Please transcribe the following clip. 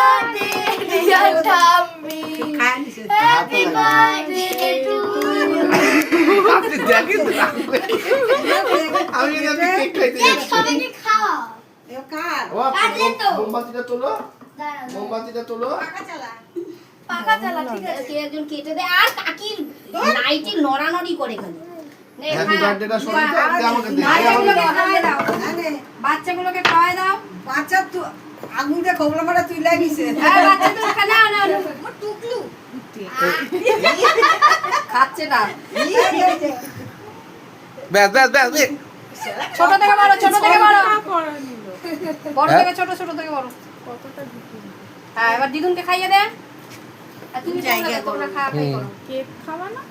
birthday dear tummy, happy birthday to you. আপনি দেখেন তো আমি যদি কেক খাইতে কেক যাচ্ছি সবাইকে খাও। ও মোমবাতিটা তোলো মোমবাতিটা তোলো পাকা চালা ঠিক আছে। কে একজন কেটে দেয় আর কাকির লাইটে নড়ানড়ি করে গেল। হ্যাপি বার্থডেটা শোনো তো দে আমাকে দে বাচ্চাগুলোকে খাওয়াই দাও বাচ্চাগুলোকে খাওয়াই দাও বাচ্চা তো আঙুল দিয়ে খোবলা মারা তুই লাগিছে হ্যাঁ বাচ্চা তো না না না টুকলু খাচ্ছে না ব্যাস ব্যাস ব্যাস দে ছোট থেকে বড় ছোট থেকে বড় বড় থেকে ছোট ছোট থেকে বড় হ্যাঁ এবার দিদুনকে খাইয়ে দে আর তুমি তোমরা খাওয়া খাই করো কেক খাওয়া না